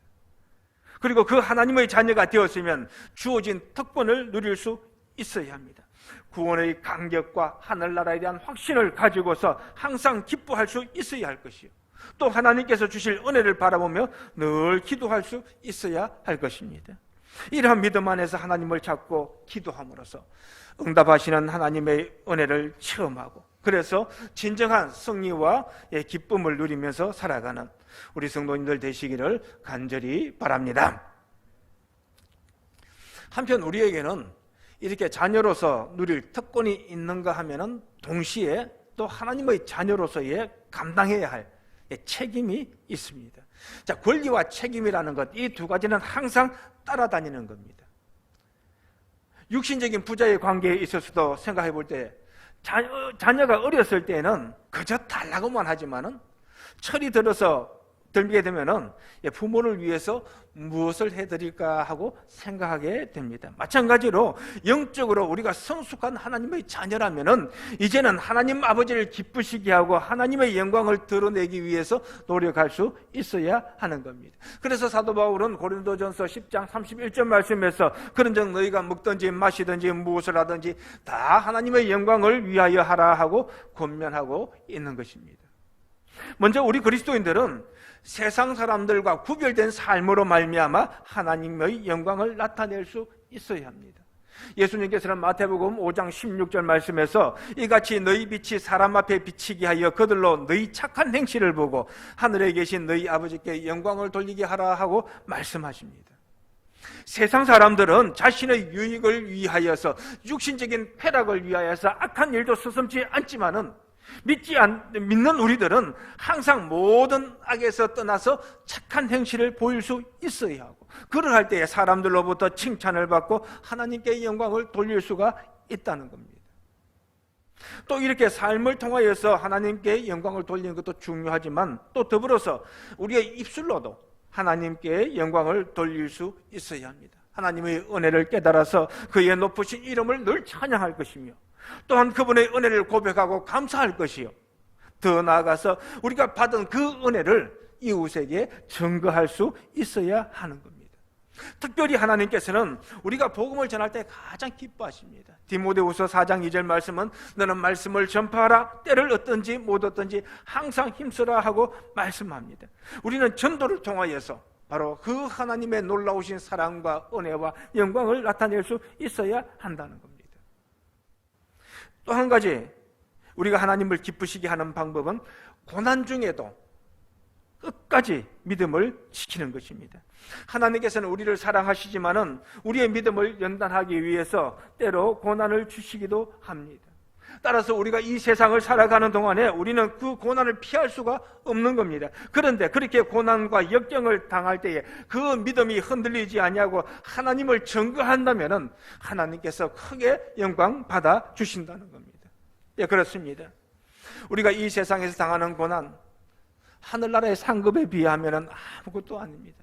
그리고 그 하나님의 자녀가 되었으면 주어진 특권을 누릴 수 있어야 합니다. 구원의 감격과 하늘나라에 대한 확신을 가지고서 항상 기뻐할 수 있어야 할 것이요, 또 하나님께서 주실 은혜를 바라보며 늘 기도할 수 있어야 할 것입니다. 이러한 믿음 안에서 하나님을 찾고 기도함으로써 응답하시는 하나님의 은혜를 체험하고, 그래서 진정한 승리와 기쁨을 누리면서 살아가는 우리 성도님들 되시기를 간절히 바랍니다. 한편 우리에게는 이렇게 자녀로서 누릴 특권이 있는가 하면은 동시에 또 하나님의 자녀로서의 감당해야 할 책임이 있습니다. 자, 권리와 책임이라는 것, 이 두 가지는 항상 따라다니는 겁니다. 육신적인 부자의 관계에 있어서도 생각해 볼 때, 자녀가 어렸을 때는 그저 달라고만 하지만은 철이 들게 되면은 부모를 위해서 무엇을 해드릴까 하고 생각하게 됩니다. 마찬가지로 영적으로 우리가 성숙한 하나님의 자녀라면은 이제는 하나님 아버지를 기쁘시게 하고 하나님의 영광을 드러내기 위해서 노력할 수 있어야 하는 겁니다. 그래서 사도 바울은 고린도전서 10장 31절 말씀에서 그런즉 너희가 먹든지 마시든지 무엇을 하든지 다 하나님의 영광을 위하여 하라 하고 권면하고 있는 것입니다. 먼저 우리 그리스도인들은 세상 사람들과 구별된 삶으로 말미암아 하나님의 영광을 나타낼 수 있어야 합니다. 예수님께서는 마태복음 5장 16절 말씀에서 이같이 너희 빛이 사람 앞에 비치게 하여 그들로 너희 착한 행실을 보고 하늘에 계신 너희 아버지께 영광을 돌리게 하라 하고 말씀하십니다. 세상 사람들은 자신의 유익을 위하여서, 육신적인 쾌락을 위하여서 악한 일도 서슴지 않지만은 믿는 우리들은 항상 모든 악에서 떠나서 착한 행실을 보일 수 있어야 하고, 그러할 때에 사람들로부터 칭찬을 받고 하나님께 영광을 돌릴 수가 있다는 겁니다. 또 이렇게 삶을 통하여서 하나님께 영광을 돌리는 것도 중요하지만 또 더불어서 우리의 입술로도 하나님께 영광을 돌릴 수 있어야 합니다. 하나님의 은혜를 깨달아서 그의 높으신 이름을 늘 찬양할 것이며, 또한 그분의 은혜를 고백하고 감사할 것이요, 더 나아가서 우리가 받은 그 은혜를 이웃에게 증거할 수 있어야 하는 겁니다. 특별히 하나님께서는 우리가 복음을 전할 때 가장 기뻐하십니다. 디모데후서 4장 2절 말씀은 너는 말씀을 전파하라. 때를 얻든지 못 얻든지 항상 힘쓰라 하고 말씀합니다. 우리는 전도를 통하여서 바로 그 하나님의 놀라우신 사랑과 은혜와 영광을 나타낼 수 있어야 한다는 겁니다. 또 한 가지 우리가 하나님을 기쁘시게 하는 방법은 고난 중에도 끝까지 믿음을 지키는 것입니다. 하나님께서는 우리를 사랑하시지만은 우리의 믿음을 연단하기 위해서 때로 고난을 주시기도 합니다. 따라서 우리가 이 세상을 살아가는 동안에 우리는 그 고난을 피할 수가 없는 겁니다. 그런데 그렇게 고난과 역경을 당할 때에 그 믿음이 흔들리지 아니하고 하나님을 증거한다면은 하나님께서 크게 영광 받아 주신다는 겁니다. 예, 그렇습니다. 우리가 이 세상에서 당하는 고난, 하늘나라의 상급에 비하면 아무것도 아닙니다.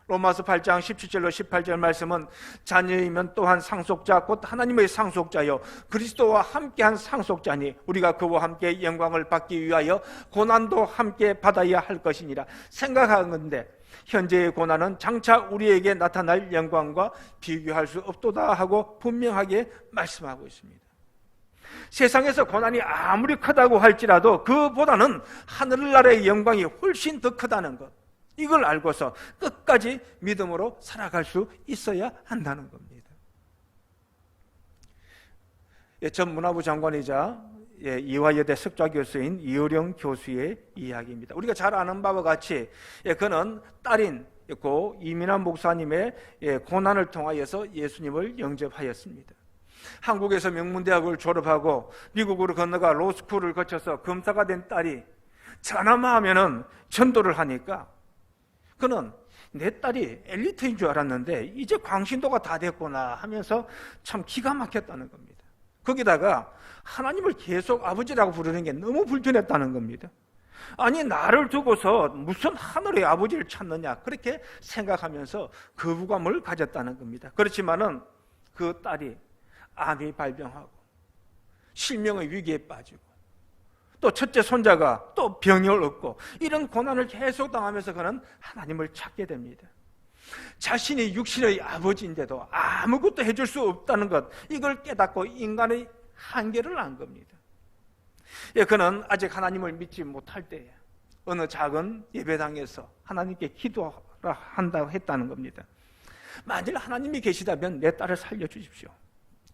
로마서 8장 17절로 18절 말씀은 자녀이면 또한 상속자 곧 하나님의 상속자요 그리스도와 함께한 상속자니 우리가 그와 함께 영광을 받기 위하여 고난도 함께 받아야 할 것이니라 생각하는데 현재의 고난은 장차 우리에게 나타날 영광과 비교할 수 없도다 하고 분명하게 말씀하고 있습니다. 세상에서 고난이 아무리 크다고 할지라도 그보다는 하늘나라의 영광이 훨씬 더 크다는 것, 이걸 알고서 끝까지 믿음으로 살아갈 수 있어야 한다는 겁니다. 전 문화부 장관이자 이화여대 석좌교수인 이효령 교수의 이야기입니다. 우리가 잘 아는 바와 같이 그는 딸인 고 이민환 목사님의 고난을 통하여서 예수님을 영접하였습니다. 한국에서 명문대학을 졸업하고 미국으로 건너가 로스쿨을 거쳐서 검사가 된 딸이 전화만 전도를 하니까 그는 내 딸이 엘리트인 줄 알았는데 이제 광신도가 다 됐구나 하면서 참 기가 막혔다는 겁니다. 거기다가 하나님을 계속 아버지라고 부르는 게 너무 불편했다는 겁니다. 아니 나를 두고서 무슨 하늘의 아버지를 찾느냐 그렇게 생각하면서 거부감을 가졌다는 겁니다. 그렇지만은 그 딸이 암이 발병하고 실명의 위기에 빠지고 또 첫째 손자가 또 병을 얻고 이런 고난을 계속 당하면서 그는 하나님을 찾게 됩니다. 자신이 육신의 아버지인데도 아무것도 해줄 수 없다는 것, 이걸 깨닫고 인간의 한계를 안 겁니다. 그는 아직 하나님을 믿지 못할 때에 어느 작은 예배당에서 하나님께 기도하라 한다고 했다는 겁니다. 만일 하나님이 계시다면 내 딸을 살려주십시오.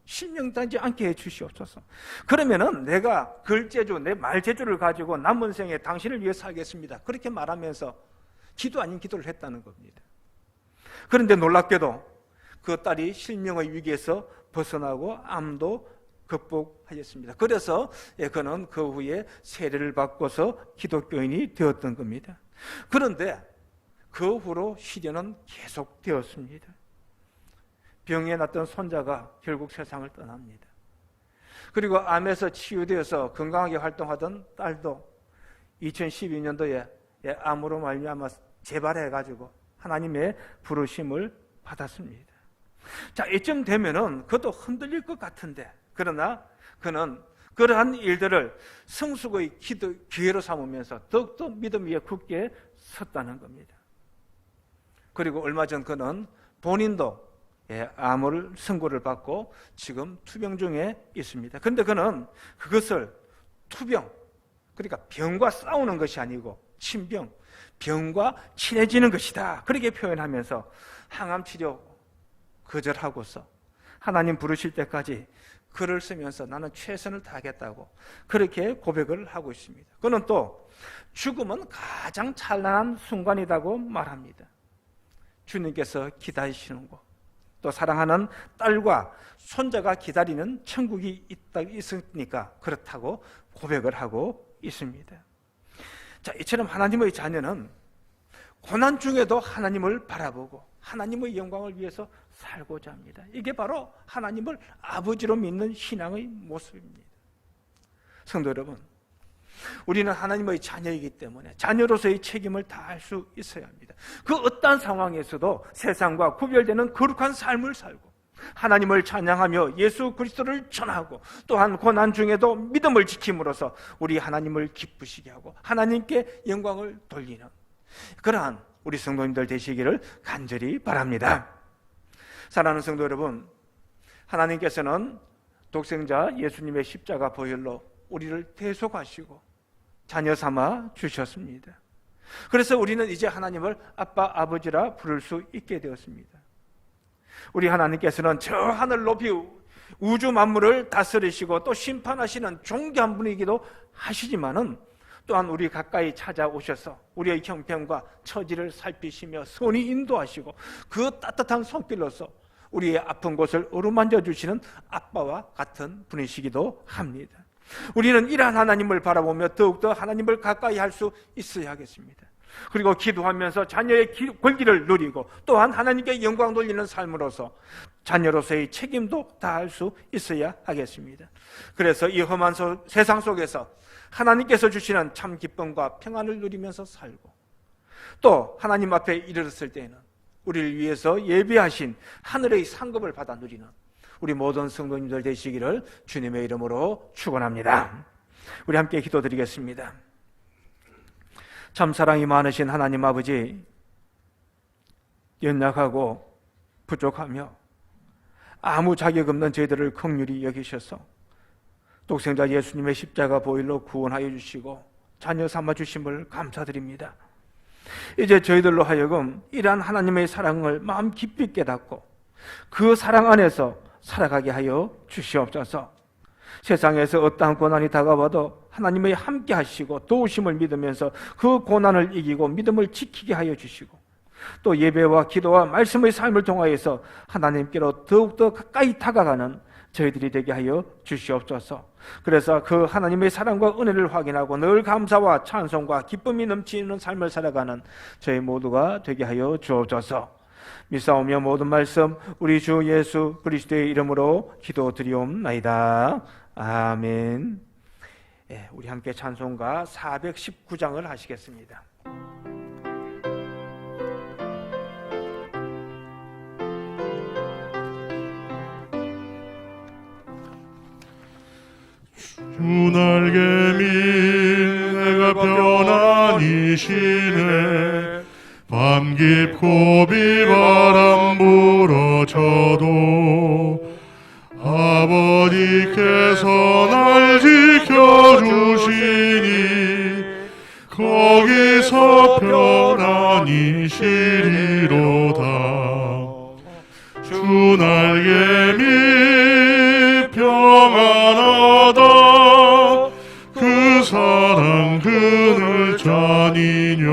실명되지 않게 해주시옵소서. 그러면은 내가 글재주, 내 말재주를 가지고 남은 생에 당신을 위해 살겠습니다. 그렇게 말하면서 기도 아닌 기도를 했다는 겁니다. 그런데 놀랍게도 그 딸이 실명의 위기에서 벗어나고 암도 극복하였습니다. 그래서 그는 그 후에 세례를 받고서 기독교인이 되었던 겁니다. 그런데 그 후로 시련은 계속되었습니다. 병에 났던 손자가 결국 세상을 떠납니다. 그리고 암에서 치유되어서 건강하게 활동하던 딸도 2012년도에 암으로 말미암아 재발해가지고 하나님의 부르심을 받았습니다. 자, 이쯤 되면은 그것도 흔들릴 것 같은데, 그러나 그는 그러한 일들을 성숙의 기회로 삼으면서 더욱더 믿음 위에 굳게 섰다는 겁니다. 그리고 얼마 전 그는 본인도 암을 선고를 받고 지금 투병 중에 있습니다. 그런데 그는 그것을 투병, 그러니까 병과 싸우는 것이 아니고 친병, 병과 친해지는 것이다, 그렇게 표현하면서 항암 치료 거절하고서 하나님 부르실 때까지 글을 쓰면서 나는 최선을 다하겠다고 그렇게 고백을 하고 있습니다. 그는 또 죽음은 가장 찬란한 순간이라고 말합니다. 주님께서 기다리시는 곳, 또 사랑하는 딸과 손자가 기다리는 천국이 있으니까 그렇다고 고백을 하고 있습니다. 자, 이처럼 하나님의 자녀는 고난 중에도 하나님을 바라보고 하나님의 영광을 위해서 살고자 합니다. 이게 바로 하나님을 아버지로 믿는 신앙의 모습입니다. 성도 여러분, 우리는 하나님의 자녀이기 때문에 자녀로서의 책임을 다할 수 있어야 합니다. 그 어떠한 상황에서도 세상과 구별되는 거룩한 삶을 살고 하나님을 찬양하며 예수 그리스도를 전하고 또한 고난 중에도 믿음을 지킴으로써 우리 하나님을 기쁘시게 하고 하나님께 영광을 돌리는 그러한 우리 성도님들 되시기를 간절히 바랍니다. 사랑하는 성도 여러분, 하나님께서는 독생자 예수님의 십자가 보혈로 우리를 대속하시고 자녀 삼아 주셨습니다. 그래서 우리는 이제 하나님을 아빠, 아버지라 부를 수 있게 되었습니다. 우리 하나님께서는 저 하늘 높이 우주 만물을 다스리시고 또 심판하시는 존귀한 분이기도 하시지만은 또한 우리 가까이 찾아오셔서 우리의 형편과 처지를 살피시며 선히 인도하시고 그 따뜻한 손길로서 우리의 아픈 곳을 어루만져 주시는 아빠와 같은 분이시기도 합니다. 우리는 이러한 하나님을 바라보며 더욱더 하나님을 가까이 할 수 있어야 하겠습니다. 그리고 기도하면서 자녀의 권리를 누리고 또한 하나님께 영광 돌리는 삶으로서 자녀로서의 책임도 다할 수 있어야 하겠습니다. 그래서 이 험한 세상 속에서 하나님께서 주시는 참 기쁨과 평안을 누리면서 살고 또 하나님 앞에 이르렀을 때에는 우리를 위해서 예비하신 하늘의 상급을 받아 누리는 우리 모든 성도님들 되시기를 주님의 이름으로 축원합니다. 우리 함께 기도드리겠습니다. 참 사랑이 많으신 하나님 아버지, 연약하고 부족하며 아무 자격 없는 저희들을 긍휼히 여기셔서 독생자 예수님의 십자가 보혈로 구원하여 주시고 자녀 삼아 주심을 감사드립니다. 이제 저희들로 하여금 이러한 하나님의 사랑을 마음 깊이 깨닫고 그 사랑 안에서 살아가게 하여 주시옵소서. 세상에서 어떠한 고난이 다가와도 하나님의 함께 하시고 도우심을 믿으면서 그 고난을 이기고 믿음을 지키게 하여 주시고 또 예배와 기도와 말씀의 삶을 통하여서 하나님께로 더욱더 가까이 다가가는 저희들이 되게 하여 주시옵소서. 그래서 그 하나님의 사랑과 은혜를 확인하고 늘 감사와 찬송과 기쁨이 넘치는 삶을 살아가는 저희 모두가 되게 하여 주옵소서. 믿사오며 모든 말씀 우리 주 예수 그리스도의 이름으로 기도드리옵나이다. 아멘. 우리 함께 찬송가 419장을 하시겠습니다. 주 날개 밀 내가 편안히 쉬네 밤 깊고 비바람 불어쳐도 아버지께서 날 지켜주시니 거기서 편안히 쉬리로다. 주 날개 밀 평안하다 그 사랑 그늘 잔이뇨.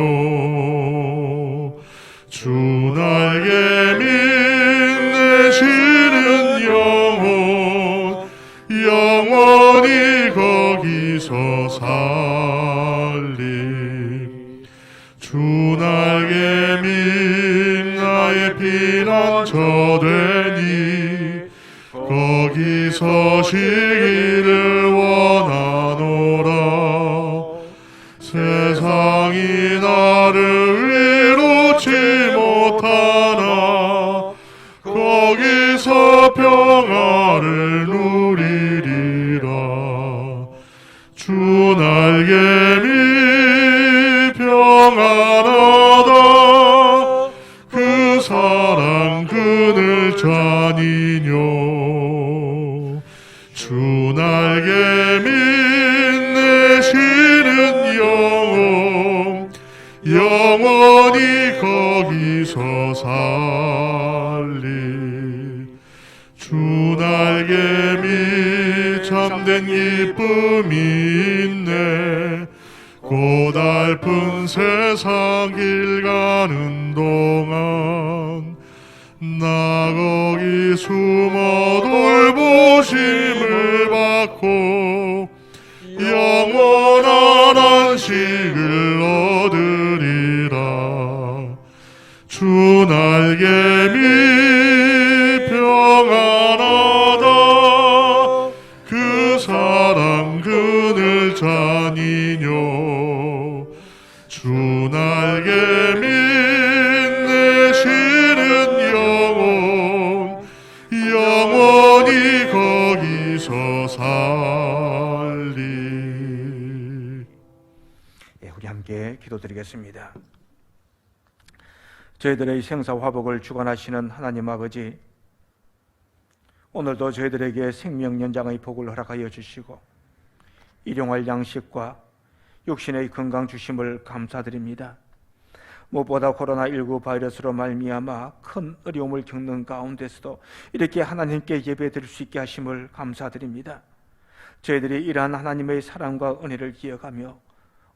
주 날개 밀 내쉬는 영혼 영원히 거기서 살림. 주 날개 밀 나의 피난처 되니 거기서 쉬기를 원하노라. 세상이 나를 위로치 못하나 거기서 평화를 누리리라. 주 날개 밀 평안하다 그 사랑 그늘 잔이뇨. 주 날개 밀 내쉬는 영혼 영원히 거기서 살리. 주 날개 밀 참된 기쁨이 있네 고달픈 세상 길 가는 동안 나 거기 숨어 돌보심을 받고 영원한 안식을 얻으리라. 주 날개 밀 평안하다 그 사랑 그늘 잔이뇨. 주 날개 밀 내쉬는 영혼 영원히 거기서 살리. 우리 함께 기도드리겠습니다. 저희들의 생사 화복을 주관하시는 하나님 아버지, 오늘도 저희들에게 생명 연장의 복을 허락하여 주시고 일용할 양식과 육신의 건강 주심을 감사드립니다. 무엇보다 코로나19 바이러스로 말미암아 큰 어려움을 겪는 가운데서도 이렇게 하나님께 예배드릴 수 있게 하심을 감사드립니다. 저희들이 이러한 하나님의 사랑과 은혜를 기억하며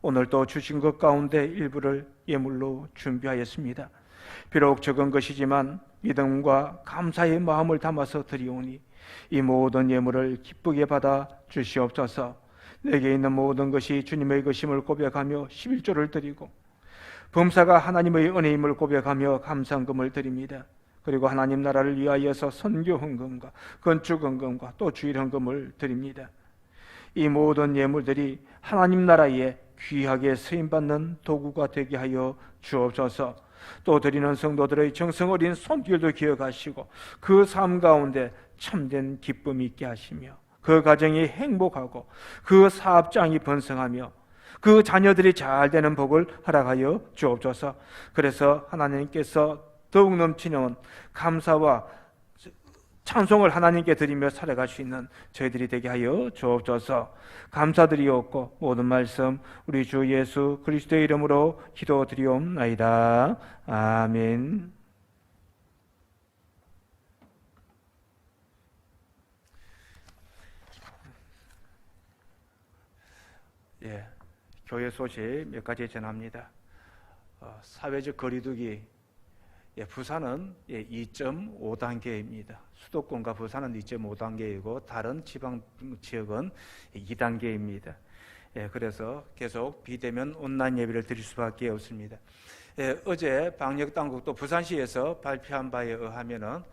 오늘도 주신 것 가운데 일부를 예물로 준비하였습니다. 비록 적은 것이지만 믿음과 감사의 마음을 담아서 드리오니 이 모든 예물을 기쁘게 받아 주시옵소서. 내게 있는 모든 것이 주님의 것임을 고백하며 11조를 드리고 범사가 하나님의 은혜임을 고백하며 감상금을 드립니다. 그리고 하나님 나라를 위하여서 선교 헌금과 건축 헌금과 또 주일 헌금을 드립니다. 이 모든 예물들이 하나님 나라에 귀하게 쓰임받는 도구가 되게 하여 주옵소서. 또 드리는 성도들의 정성 어린 손길도 기억하시고 그 삶 가운데 참된 기쁨이 있게 하시며 그 가정이 행복하고 그 사업장이 번성하며 그 자녀들이 잘 되는 복을 허락하여 주옵소서. 그래서 하나님께서 더욱 넘치는 감사와 찬송을 하나님께 드리며 살아갈 수 있는 저희들이 되게 하여 주옵소서. 감사드리옵고 모든 말씀 우리 주 예수 그리스도의 이름으로 기도드리옵나이다. 아멘. 교회 소식 몇 가지 전합니다. 사회적 거리두기, 부산은 2.5단계입니다. 수도권과 부산은 2.5단계이고 다른 지방 지역은 2단계입니다. 그래서 계속 비대면 온라인 예배를 드릴 수밖에 없습니다. 어제 방역당국도 부산시에서 발표한 바에 의하면은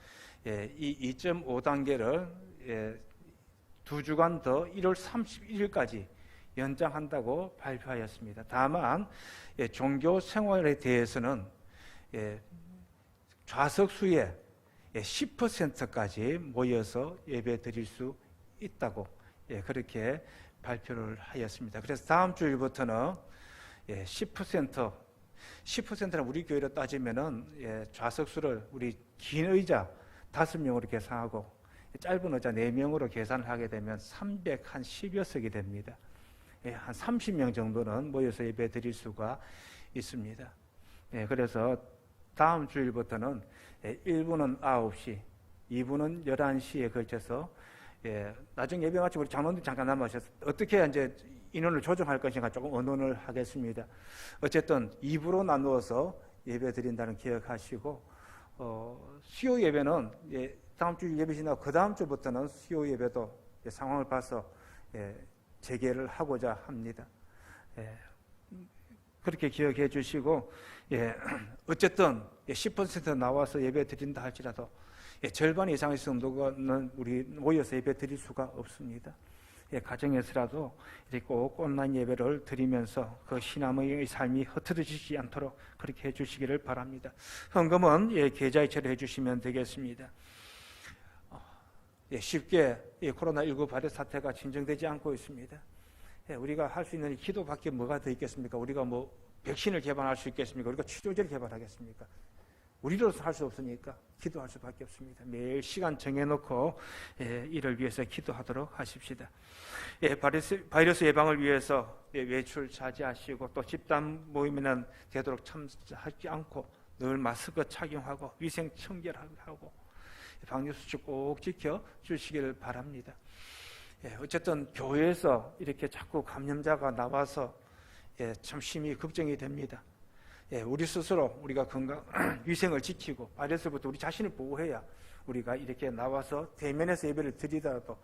이 2.5단계를 2주간 더 1월 31일까지 연장한다고 발표하였습니다. 다만 종교 생활에 대해서는 좌석 수의 10%까지 모여서 예배 드릴 수 있다고 그렇게 발표를 하였습니다. 그래서 다음 주일부터는 10%는 우리 교회로 따지면은 좌석 수를 우리 긴 의자 5명으로 계산하고 짧은 의자 4명으로 계산을 하게 되면 310여 석이 됩니다. 한 30명 정도는 모여서 예배 드릴 수가 있습니다. 그래서 다음 주일부터는 1부는 9시, 2부는 11시에 걸쳐서 나중에 예배 마치고 우리 장로님 잠깐 남아주셔서 어떻게 이제 인원을 조정할 것인가 조금 의논을 하겠습니다. 어쨌든 2부로 나누어서 예배 드린다는 기억하시고 수요 예배는 다음 주 예배 지나고 그 다음 주부터는 수요 예배도 상황을 봐서 재개를 하고자 합니다. 그렇게 기억해 주시고 어쨌든 10% 나와서 예배 드린다 할지라도 절반 이상의 성도는 우리 모여서 예배 드릴 수가 없습니다. 가정에서라도 꼭 온라인 예배를 드리면서 그 신앙의 삶이 흐트러지지 않도록 그렇게 해주시기를 바랍니다. 헌금은 계좌이체로 해주시면 되겠습니다. 쉽게 코로나19 바이러스 사태가 진정되지 않고 있습니다. 우리가 할 수 있는 기도밖에 뭐가 더 있겠습니까? 우리가 뭐 백신을 개발할 수 있겠습니까? 우리가 치료제를 개발하겠습니까? 우리로서 할 수 없으니까 기도할 수밖에 없습니다. 매일 시간 정해놓고 이를 위해서 기도하도록 하십시다. 바이러스 예방을 위해서 외출 자제하시고 또 집단 모임에는 되도록 참석하지 않고 늘 마스크 착용하고 위생 청결하고 방역수칙 꼭 지켜주시기를 바랍니다. 어쨌든 교회에서 이렇게 자꾸 감염자가 나와서 참 심히 걱정이 됩니다. 우리 스스로 우리가 건강 위생을 지키고 바이러스부터 우리 자신을 보호해야 우리가 이렇게 나와서 대면에서 예배를 드리더라도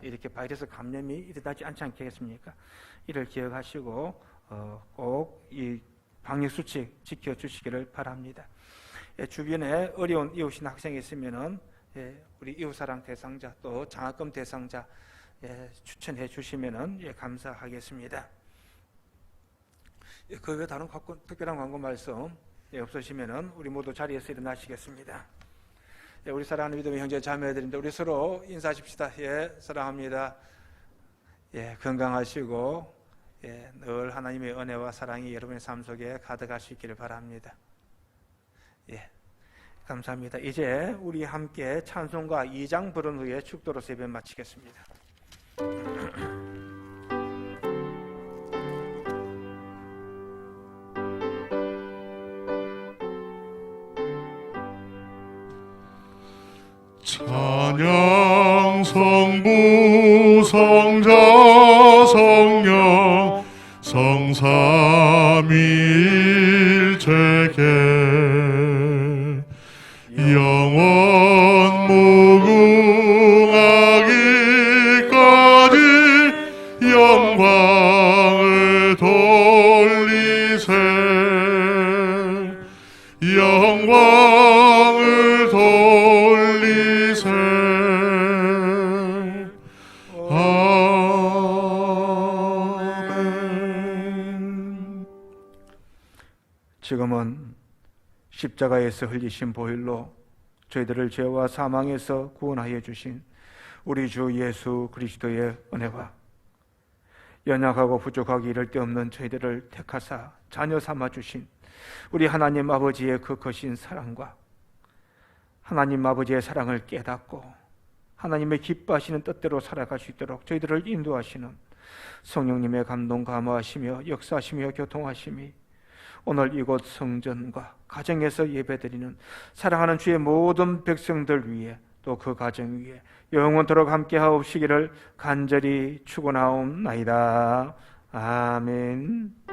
이렇게 바이러스 감염이 일어나지 않지 않겠습니까? 이를 기억하시고 꼭 이 방역수칙 지켜주시기를 바랍니다. 주변에 어려운 이웃이나 학생이 있으면은 우리 이웃사랑 대상자 또 장학금 대상자 추천해 주시면은 감사하겠습니다. 그 외 다른 특별한 광고 말씀 없으시면은 우리 모두 자리에서 일어나시겠습니다. 우리 사랑하는 믿음의 형제 자매들인데 우리 서로 인사하십시다. 사랑합니다. 건강하시고 늘 하나님의 은혜와 사랑이 여러분의 삶 속에 가득할 수 있기를 바랍니다. 감사합니다. 이제 우리 함께 찬송가 2장 부른 후에 축도로서 예배 마치겠습니다. 찬양 성부 성자 성령 성삼위일체계 영원 무궁하기까지 영광을 돌리세 영광을 돌리세 아멘. 지금은 십자가에서 흘리신 보혈로 저희들을 죄와 사망에서 구원하여 주신 우리 주 예수 그리스도의 은혜와 연약하고 부족하기 이를 데 없는 저희들을 택하사 자녀 삼아 주신 우리 하나님 아버지의 그 거신 사랑과 하나님 아버지의 사랑을 깨닫고 하나님의 기뻐하시는 뜻대로 살아갈 수 있도록 저희들을 인도하시는 성령님의 감동 감화하시며 역사하시며 교통하심이 오늘 이곳 성전과 가정에서 예배드리는 사랑하는 주의 모든 백성들 위해 또 그 가정 위에 영원토록 함께하옵시기를 간절히 축원하옵나이다. 아멘.